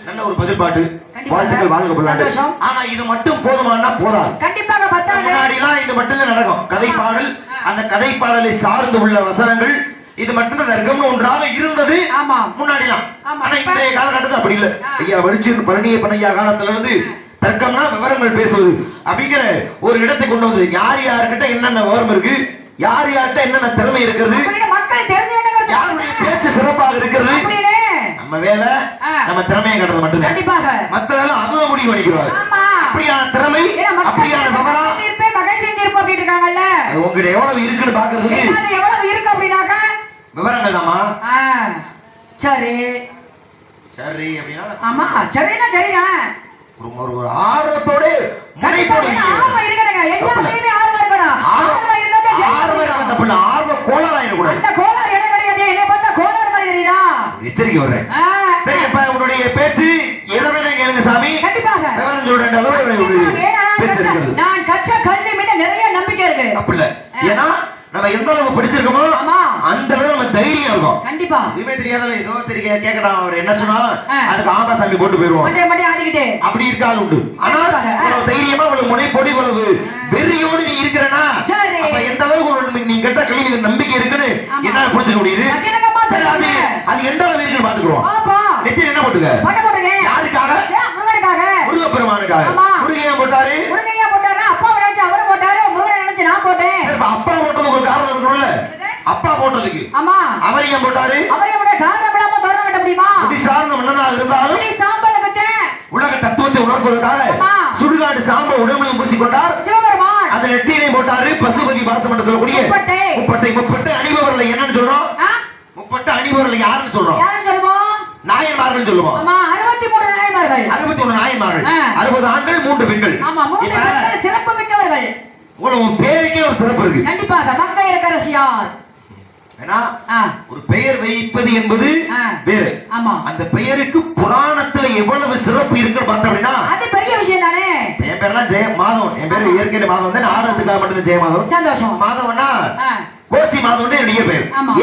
நல்ல ஒரு பதில்பாட்டு வாழ்த்துக்கள் வாழ்க பல்லாண்டு. ஆனா இது மட்டும் போதுமானா போதாது, கண்டிப்பாக பத்தாது. முன்னாடி எல்லாம் இது மட்டும் தான் நடக்கும், கதை பாடல். அந்த கதை பாடலை சார்ந்து உள்ள வசனங்கள் இது மட்டும் தான் தர்க்கம்னு ஒன்றாக இருந்தது முன்னாடிலாம். ஆனா இன்றைய காலகட்டத்தில் அப்படி இல்லை. ஐயா வரிச்சு பழனிய பணையா காலத்துல இருந்து தர்க்கம்னா விவரங்கள் பேசுவது அப்படிங்கிற ஒரு இடத்தை கொண்டு வந்து யார் யார்கிட்ட என்னென்ன விவரம் இருக்கு, யார் யார்கிட்ட என்னென்ன திறமை இருக்கிறது, யாருடைய பேச்சு சிறப்பாக இருக்கிறது, நம்ம வேலை நம்ம திறமையை காட்டுறது மட்டும்தான். மத்ததெல்லாம் அவங்க முடிவு பண்ணிக்கிறாங்க. அப்படியான திறமை, அப்படியான விவரம் அது உங்ககிட்ட எவ்வளவு இருக்குன்னு பாக்குறதுக்கு விவரங்கள் தாமா. சரி சரி அப்படின்னா ஆமா சரினா சரிதான். ஒரு ஆர்வத்தோட முனைப்போடு ஆர்வம் இருக்கணுங்க. எல்லாத்துலயுமே ஆர்வம் இருக்கணும். ஆர்வம் இருந்தா ஆர்வம் இருக்க அந்த புள்ள ஆர்வ கோளாறு ஆயிடக்கூடாது. அந்த கோளாறு என்ன கிடையாது. என்ன பார்த்தா கோளாறு மாதிரி தெரியுதா? எச்சரிக்கை வர்றேன். சரி அப்ப உன்னுடைய பேச்சு எதை வேணா கேளுங்க சாமி. கண்டிப்பாக விவரம் சொல்றேன். நான் கற்ற கல்வி மீது நிறைய நம்பிக்கை இருக்கு. அப்ப இல்ல, ஏன்னா நம்ம எந்த அளவுக்கு படிச்சிருக்கோமோ அந்த அளவு நம்ம தைரியம் இருக்கும். கண்டிப்பா இதுவே தெரியாத ஏதோ சரி கேட்கலாம், அவர் என்ன சொன்னாலும் அதுக்கு ஆம்பா சாமி போட்டு போயிருவோம். ஆடிக்கிட்டு அப்படி இருக்காது உண்டு. ஆனா தைரியமா இவ்வளவு முனைப்பொடி இவ்வளவு வெறியோடு நீ இருக்கிறனா அப்ப எந்த அளவுக்கு நீ கெட்ட கல்வி மீது நம்பிக்கை இருக்குன்னு என்ன புரிஞ்சுக்க முடியுது. சரி அது எந்த அளவு இருக்குன்னு பாத்துக்கிறோம். நெத்தியில என்ன போட்டுக்க? யாருக்காக? முருகப்பெருமானுக்காக. முருகையா போட்டாரு. முருகையா போட்டாரு. அப்பா நினைச்சு அவரு போட்டாரு. முருகனை நினைச்சு நான் போட்டேன். அப்பா போட்டது ஒரு காரணம் இருக்கும்ல. அப்பா போட்டதுக்கு ஆமா அவர் ஏன் போட்டாரு? அவர் ஏன் போட்ட காரணம் இல்லாம தோரணம் கட்ட முடியுமா? இப்படி சார்ந்த மன்னனா இருந்தாலும் இப்படி சாம்பலகத்தை உலக தத்துவத்தை உணர்த்துவதற்காக சுடுகாடு சாம்ப உடம்பையும் பூசிக்கொண்டார் சிவபெருமான். அந்த நெட்டியிலையும் போட்டாரு பசுபதி வாசம் என்று சொல்லக்கூடிய முப்பட்டை அணிபவர்ல என்னன்னு சொல்றோம்? முப்பட்டை அணிபவர்ல யாருன்னு சொல்றோம்? யாருன்னு சொல்லுவோம்? நாயன்மார்கள் சொல்லுவோம். ஆமா 63 நாயன்மார்கள். 61 நாயன்மார்கள். 60 ஆண்கள் 3 பெண்கள். ஆமா 3 பெண்கள் சிறப்பு மிக்கவர்கள். உன் பேருக்கே ஒரு சிறப்பு இருக்கு. கண்டிப்பாக மங்கையரசியார். ஏன்னா ஒரு பெயர் வைப்பது என்பது வேறு. ஆமா அந்த பெயருக்கு புராணத்துல எவ்வளவு சிறப்பு இருக்குன்னு பார்த்தோம் அப்படின்னா அது பெரிய விஷயம் தானே. என் பேர்லாம் ஜெய மாதவன். என் பேரு இயற்கையில மாதவன் தான். நாடகத்துக்காக மட்டும் ஜெய மாதவன். சந்தோஷம். மாதவன்னா கோசி மாதவன் என்னுடைய பேர்.